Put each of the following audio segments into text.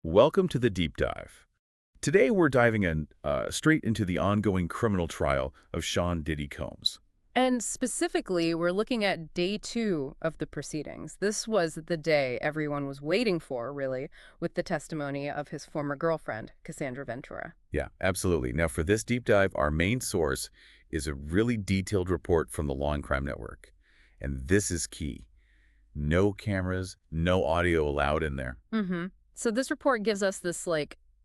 Welcome to the deep dive. Today we're diving in straight into the ongoing criminal trial of Shawn Diddy Combs. And specifically, we're looking at day 2 of the proceedings. This was the day everyone was waiting for, really, with the testimony of his former girlfriend, Cassandra Ventura. Yeah, absolutely. Now for this deep dive, our main source is a really detailed report from the Law and Crime Network. And this is key. No cameras, no audio allowed in there. So this report gives us this,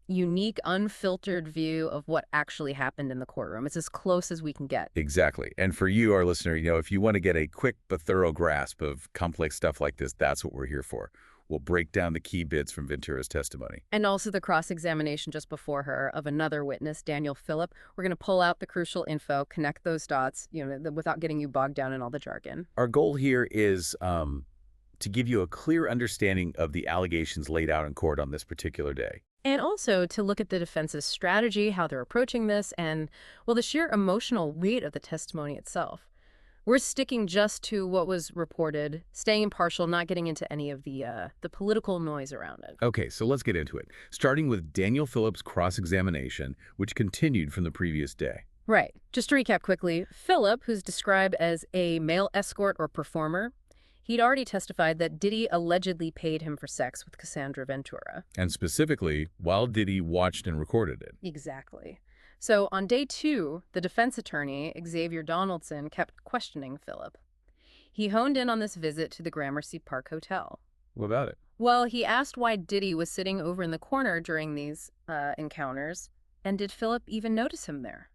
unique, unfiltered view of what actually happened in the courtroom. It's as close as we can get. Exactly. And for you, our listener, if you want to get a quick but thorough grasp of complex stuff like this, that's what we're here for. We'll break down the key bits from Ventura's testimony. And also the cross-examination just before her of another witness, Daniel Phillip. We're going to pull out the crucial info, connect those dots, without getting you bogged down in all the jargon. Our goal here is to give you a clear understanding of the allegations laid out in court on this particular day. And also to look at the defense's strategy, how they're approaching this, and, well, the sheer emotional weight of the testimony itself. We're sticking just to what was reported, staying impartial, not getting into any of the political noise around it. Okay, so let's get into it, starting with Daniel Phillip's cross-examination, which continued from the previous day. Right. Just to recap quickly, Phillip, who's described as a male escort or performer, he'd already testified that Diddy allegedly paid him for sex with Cassandra Ventura. And specifically, while Diddy watched and recorded it. Exactly. So on day 2, the defense attorney, Xavier Donaldson, kept questioning Phillip. He honed in on this visit to the Gramercy Park Hotel. What about it? Well, he asked why Diddy was sitting over in the corner during these encounters, and did Phillip even notice him there?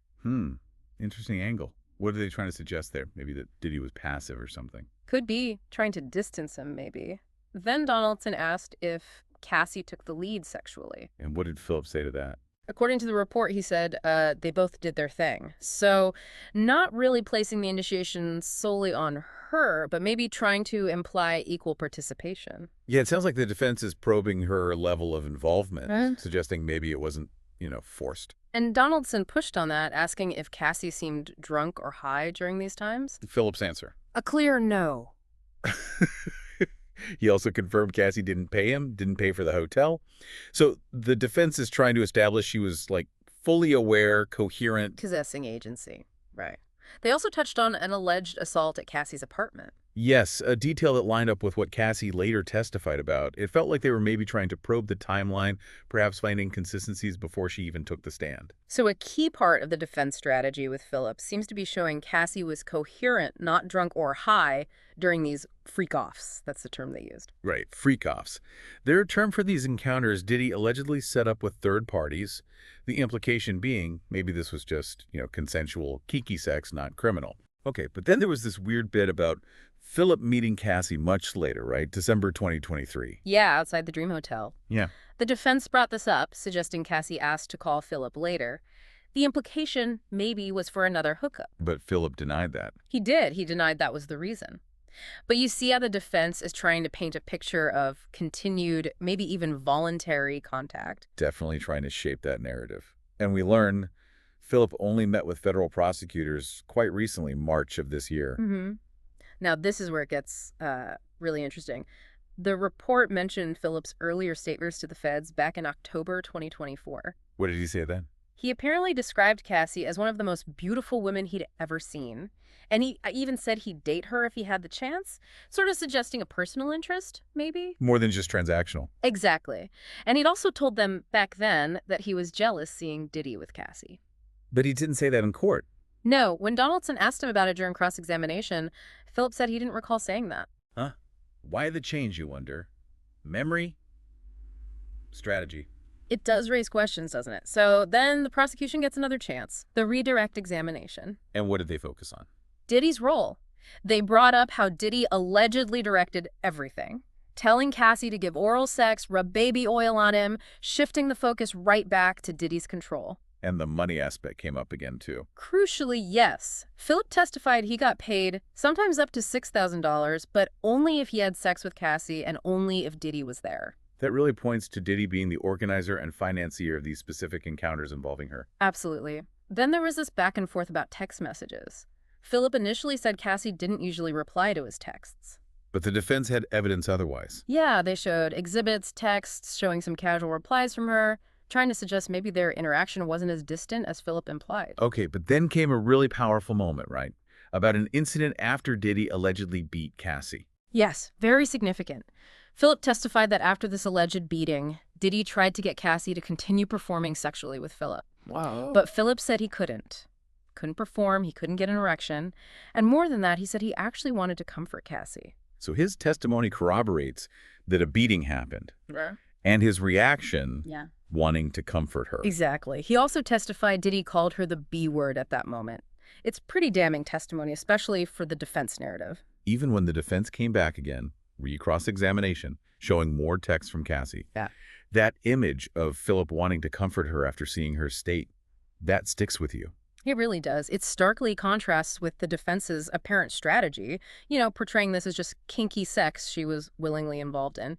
Interesting angle. What are they trying to suggest there? Maybe that Diddy was passive or something. Could be trying to distance him, maybe. Then Donaldson asked if Cassie took the lead sexually. And what did Phillip say to that? According to the report, he said they both did their thing. So not really placing the initiation solely on her, but maybe trying to imply equal participation. Yeah, it sounds like the defense is probing her level of involvement, suggesting maybe it wasn't, forced. And Donaldson pushed on that, asking if Cassie seemed drunk or high during these times. Phillip's answer. A clear no. He also confirmed Cassie didn't pay for the hotel. So the defense is trying to establish she was, fully aware, coherent. Possessing agency. Right. They also touched on an alleged assault at Cassie's apartment. Yes, a detail that lined up with what Cassie later testified about. It felt like they were maybe trying to probe the timeline, perhaps find inconsistencies before she even took the stand. So a key part of the defense strategy with Phillip seems to be showing Cassie was coherent, not drunk or high, during these freak-offs. That's the term they used. Right, freak-offs. Their term for these encounters Diddy allegedly set up with third parties, the implication being maybe this was just, consensual, kiki sex, not criminal. Okay, but then there was this weird bit about Phillip meeting Cassie much later, right? December 2023. Yeah, outside the Dream Hotel. Yeah. The defense brought this up, suggesting Cassie asked to call Phillip later. The implication maybe was for another hookup. But Phillip denied that. He did. He denied that was the reason. But you see how the defense is trying to paint a picture of continued, maybe even voluntary contact. Definitely trying to shape that narrative. And we learn Phillip only met with federal prosecutors quite recently, March of this year. Now, this is where it gets really interesting. The report mentioned Phillip's earlier statements to the feds back in October 2024. What did he say then? He apparently described Cassie as one of the most beautiful women he'd ever seen. And he even said he'd date her if he had the chance, sort of suggesting a personal interest, maybe? More than just transactional. Exactly. And he'd also told them back then that he was jealous seeing Diddy with Cassie. But he didn't say that in court. No, when Donaldson asked him about it during cross-examination, Phillip said he didn't recall saying that. Huh? Why the change, you wonder? Memory? Strategy? It does raise questions, doesn't it? So then the prosecution gets another chance, the redirect examination. And what did they focus on? Diddy's role. They brought up how Diddy allegedly directed everything, telling Cassie to give oral sex, rub baby oil on him, shifting the focus right back to Diddy's control. And the money aspect came up again, too. Crucially, yes. Phillip testified he got paid, sometimes up to $6,000, but only if he had sex with Cassie and only if Diddy was there. That really points to Diddy being the organizer and financier of these specific encounters involving her. Absolutely. Then there was this back and forth about text messages. Phillip initially said Cassie didn't usually reply to his texts. But the defense had evidence otherwise. Yeah, they showed exhibits, texts, showing some casual replies from her, trying to suggest maybe their interaction wasn't as distant as Philip implied. Okay, but then came a really powerful moment, right? About an incident after Diddy allegedly beat Cassie. Yes, very significant. Philip testified that after this alleged beating, Diddy tried to get Cassie to continue performing sexually with Philip. Wow. But Philip said he couldn't. Couldn't perform, he couldn't get an erection. And more than that, he said he actually wanted to comfort Cassie. So his testimony corroborates that a beating happened. Right. And his reaction, Yeah. wanting to comfort her. Exactly. He also testified Diddy called her the B word at that moment. It's pretty damning testimony, especially for the defense narrative. Even when the defense came back again, re-cross-examination, showing more text from Cassie. Yeah. That image of Philip wanting to comfort her after seeing her state, that sticks with you. It really does. It starkly contrasts with the defense's apparent strategy, portraying this as just kinky sex she was willingly involved in.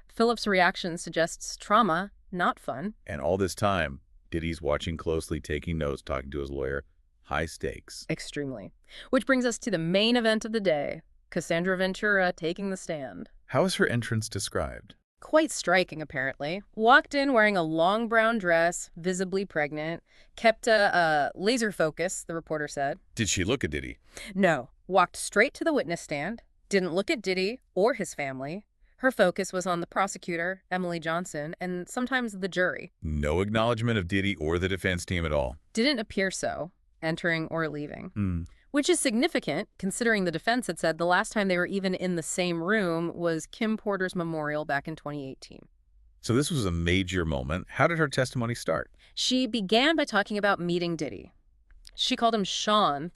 Philip's reaction suggests trauma, not fun. And all this time, Diddy's watching closely, taking notes, talking to his lawyer. High stakes. Extremely. Which brings us to the main event of the day, Cassandra Ventura taking the stand. How is her entrance described? Quite striking, apparently. Walked in wearing a long brown dress, visibly pregnant, kept a laser focus, the reporter said. Did she look at Diddy? No. Walked straight to the witness stand, didn't look at Diddy or his family. Her focus was on the prosecutor, Emily Johnson, and sometimes the jury. No acknowledgement of Diddy or the defense team at all. Didn't appear so, entering or leaving. Which is significant, considering the defense had said the last time they were even in the same room was Kim Porter's memorial back in 2018. So this was a major moment. How did her testimony start? She began by talking about meeting Diddy. She called him Shawn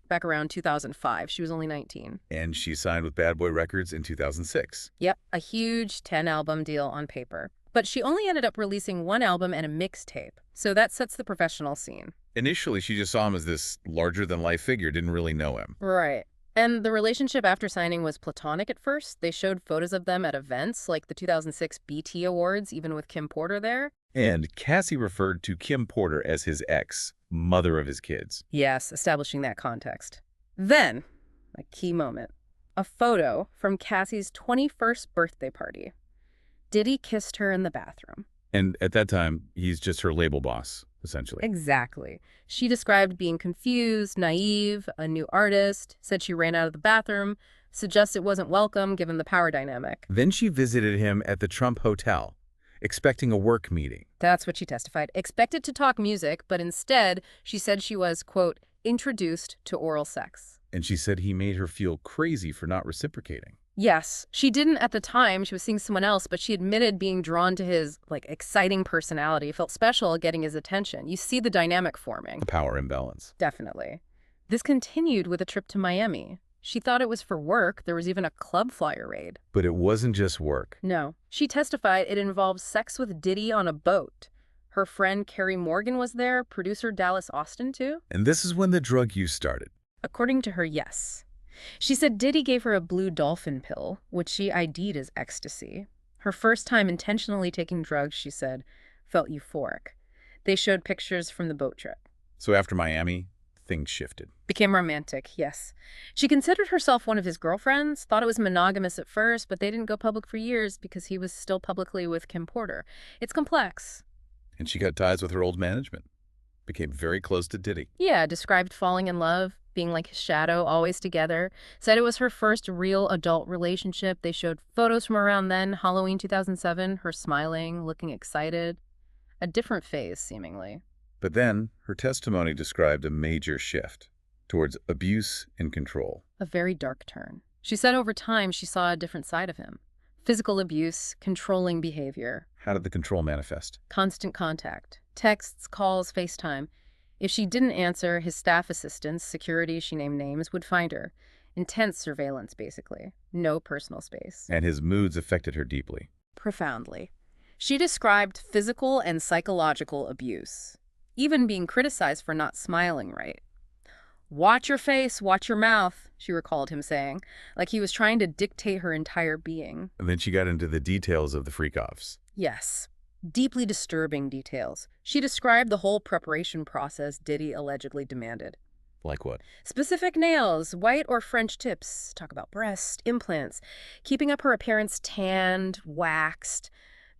back around 2005. She was only 19. And she signed with Bad Boy Records in 2006. Yep, a huge 10-album deal on paper. But she only ended up releasing one album and a mixtape, so that sets the professional scene. Initially, she just saw him as this larger-than-life figure, didn't really know him. Right. And the relationship after signing was platonic at first. They showed photos of them at events like the 2006 BT Awards, even with Kim Porter there. And Cassie referred to Kim Porter as his ex, mother of his kids. Yes, establishing that context. Then, a key moment. A photo from Cassie's 21st birthday party. Diddy kissed her in the bathroom. And at that time, he's just her label boss, essentially. Exactly. She described being confused, naive, a new artist, said she ran out of the bathroom, suggests it wasn't welcome given the power dynamic. Then she visited him at the Trump Hotel, expecting a work meeting. That's what she testified. Expected to talk music, but instead, she said she was, quote, introduced to oral sex. And she said he made her feel crazy for not reciprocating. Yes, she didn't at the time. She was seeing someone else, but she admitted being drawn to his, exciting personality, felt special getting his attention. You see the dynamic forming. A power imbalance. Definitely. This continued with a trip to Miami. She thought it was for work. There was even a club flyer raid. But it wasn't just work. No. She testified it involved sex with Diddy on a boat. Her friend Carrie Morgan was there, producer Dallas Austin too. And this is when the drug use started. According to her, yes. She said Diddy gave her a blue dolphin pill, which she ID'd as ecstasy. Her first time intentionally taking drugs, she said, felt euphoric. They showed pictures from the boat trip. So after Miami, things shifted. Became romantic, yes. She considered herself one of his girlfriends, thought it was monogamous at first, but they didn't go public for years because he was still publicly with Kim Porter. It's complex. And she got ties with her old management. Became very close to Diddy. Yeah, described falling in love, being like his shadow, always together. Said it was her first real adult relationship. They showed photos from around then, Halloween 2007, her smiling, looking excited. A different phase, seemingly. But then, her testimony described a major shift towards abuse and control. A very dark turn. She said over time she saw a different side of him. Physical abuse, controlling behavior. How did the control manifest? Constant contact. Texts, calls, FaceTime. If she didn't answer, his staff assistants, security, she named names, would find her. Intense surveillance, basically. No personal space. And his moods affected her deeply. Profoundly. She described physical and psychological abuse, even being criticized for not smiling right. Watch your face, watch your mouth, she recalled him saying, like he was trying to dictate her entire being. And then she got into the details of the freak-offs. Yes. Deeply disturbing details. She described the whole preparation process Diddy allegedly demanded. Like what? Specific nails, white or French tips, talk about breast, implants, keeping up her appearance tanned, waxed,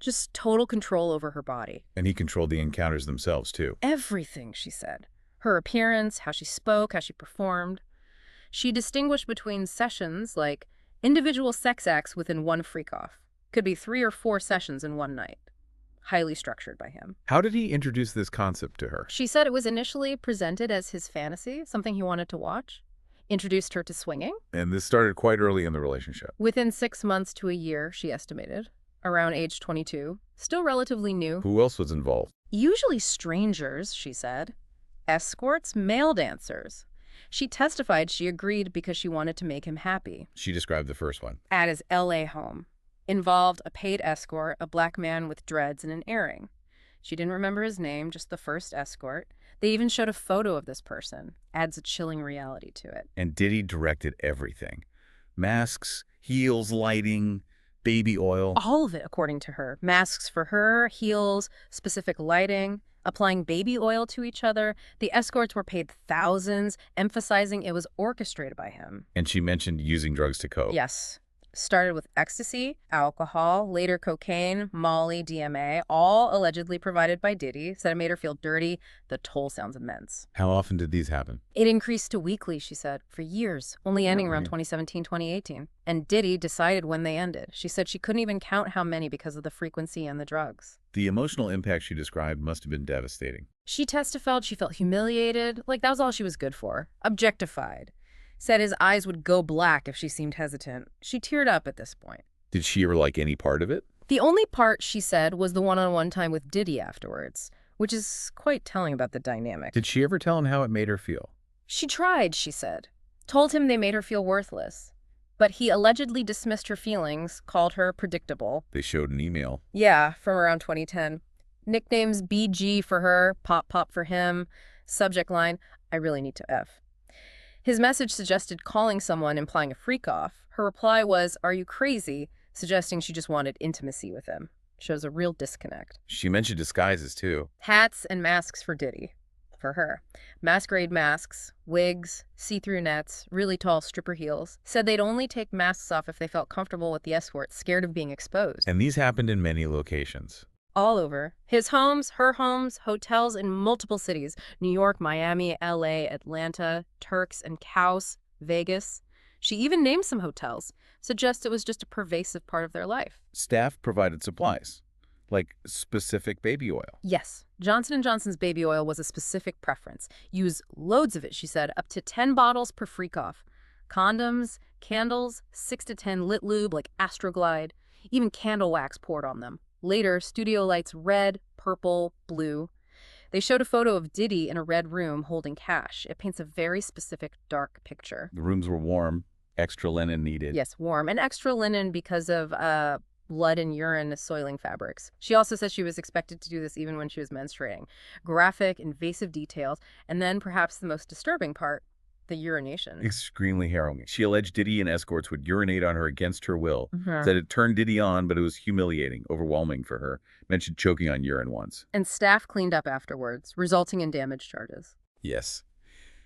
just total control over her body. And he controlled the encounters themselves, too. Everything, she said. Her appearance, how she spoke, how she performed. She distinguished between sessions, like individual sex acts within one freak-off. Could be 3 or 4 sessions in one night. Highly structured by him. How did he introduce this concept to her? She said it was initially presented as his fantasy, something he wanted to watch. Introduced her to swinging. And this started quite early in the relationship. Within 6 months to a year, she estimated. Around age 22. Still relatively new. Who else was involved? Usually strangers, she said. Escorts, male dancers. She testified she agreed because she wanted to make him happy. She described the first one. At his L.A. home. Involved a paid escort, a black man with dreads and an earring. She didn't remember his name, just the first escort. They even showed a photo of this person. Adds a chilling reality to it. And Diddy directed everything. Masks, heels, lighting, baby oil. All of it, according to her. Masks for her, heels, specific lighting, applying baby oil to each other. The escorts were paid thousands, emphasizing it was orchestrated by him. And she mentioned using drugs to cope. Yes. Started with ecstasy, alcohol, later cocaine, Molly, DMA, all allegedly provided by Diddy. Said it made her feel dirty. The toll sounds immense. How often did these happen? It increased to weekly, she said, for years, only ending around 2017, 2018. And Diddy decided when they ended. She said she couldn't even count how many because of the frequency and the drugs. The emotional impact she described must have been devastating. She testified she felt humiliated, like that was all she was good for. Objectified. Said his eyes would go black if she seemed hesitant. She teared up at this point. Did she ever like any part of it? The only part, she said, was the one-on-one time with Diddy afterwards, which is quite telling about the dynamic. Did she ever tell him how it made her feel? She tried, she said. Told him they made her feel worthless. But he allegedly dismissed her feelings, called her predictable. They showed an email. Yeah, from around 2010. Nicknames BG for her, Pop Pop for him. Subject line, I really need to F. His message suggested calling someone, implying a freak-off. Her reply was, are you crazy? Suggesting she just wanted intimacy with him. Shows a real disconnect. She mentioned disguises, too. Hats and masks for Diddy. For her. Masquerade masks, wigs, see-through nets, really tall stripper heels. Said they'd only take masks off if they felt comfortable with the escort, scared of being exposed. And these happened in many locations. All over. His homes, her homes, hotels in multiple cities. New York, Miami, LA, Atlanta, Turks and Caicos, Vegas. She even named some hotels. Suggests it was just a pervasive part of their life. Staff provided supplies, like specific baby oil. Yes. Johnson & Johnson's baby oil was a specific preference. Use loads of it, she said, up to 10 bottles per freak-off. Condoms, candles, 6 to 10 lit lube like Astroglide, even candle wax poured on them. Later, studio lights red, purple, blue. They showed a photo of Diddy in a red room holding cash. It paints a very specific dark picture. The rooms were warm, extra linen needed. Yes, warm. And extra linen because of blood and urine soiling fabrics. She also said she was expected to do this even when she was menstruating. Graphic, invasive details. And then perhaps the most disturbing part, the urination. Extremely harrowing. She alleged Diddy and escorts would urinate on her against her will. Said it turned Diddy on, but it was humiliating, overwhelming for her. Mentioned choking on urine once. And staff cleaned up afterwards, resulting in damage charges. Yes.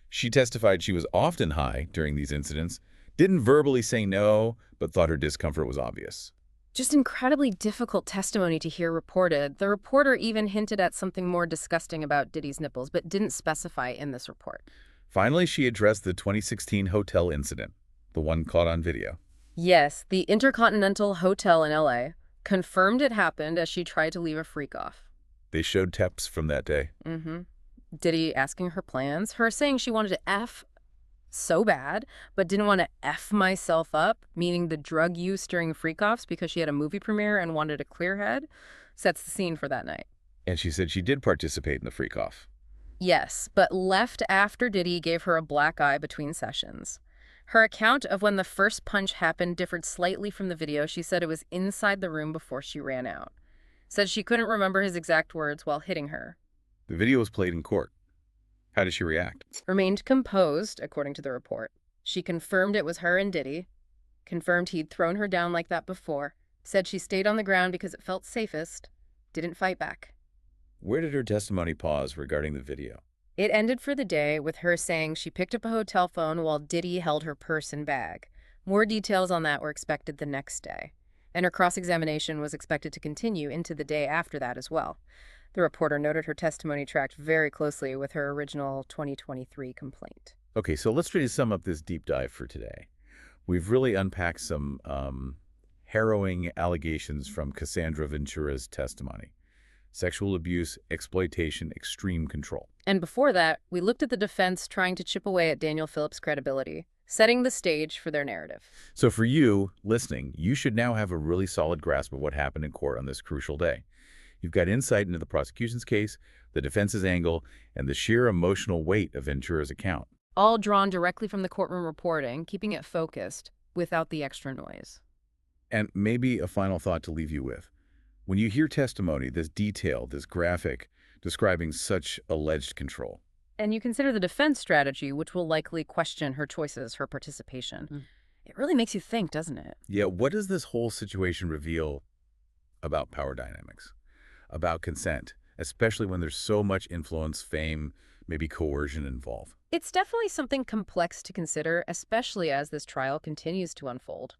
She testified she was often high during these incidents, didn't verbally say no, but thought her discomfort was obvious. Just incredibly difficult testimony to hear reported. The reporter even hinted at something more disgusting about Diddy's nipples, but didn't specify in this report. Finally, she addressed the 2016 hotel incident, the one caught on video. Yes, the Intercontinental Hotel in L.A. confirmed it happened as she tried to leave a freak-off. They showed tapes from that day. Diddy asking her plans, her saying she wanted to F so bad, but didn't want to F myself up, meaning the drug use during freak-offs because she had a movie premiere and wanted a clear head, sets the scene for that night. And she said she did participate in the freak-off. Yes, but left after Diddy gave her a black eye between sessions. Her account of when the first punch happened differed slightly from the video. She said it was inside the room before she ran out. Said she couldn't remember his exact words while hitting her. The video was played in court. How did she react? Remained composed, according to the report. She confirmed it was her and Diddy. Confirmed he'd thrown her down like that before. Said she stayed on the ground because it felt safest. Didn't fight back. Where did her testimony pause regarding the video? It ended for the day with her saying she picked up a hotel phone while Diddy held her purse and bag. More details on that were expected the next day, and her cross-examination was expected to continue into the day after that as well. The reporter noted her testimony tracked very closely with her original 2023 complaint. Okay, so let's try to sum up this deep dive for today. We've really unpacked some harrowing allegations from Cassandra Ventura's testimony. Sexual abuse, exploitation, extreme control. And before that, we looked at the defense trying to chip away at Daniel Phillips' credibility, setting the stage for their narrative. So for you, listening, you should now have a really solid grasp of what happened in court on this crucial day. You've got insight into the prosecution's case, the defense's angle, and the sheer emotional weight of Ventura's account. All drawn directly from the courtroom reporting, keeping it focused without the extra noise. And maybe a final thought to leave you with. When you hear testimony this detailed, this graphic, describing such alleged control, And you consider the defense strategy, which will likely question her choices, her participation. It really makes you think, doesn't it? yeah, what does this whole situation reveal about power dynamics, about consent, especially when there's so much influence, fame, maybe coercion involved? It's definitely something complex to consider, especially as this trial continues to unfold.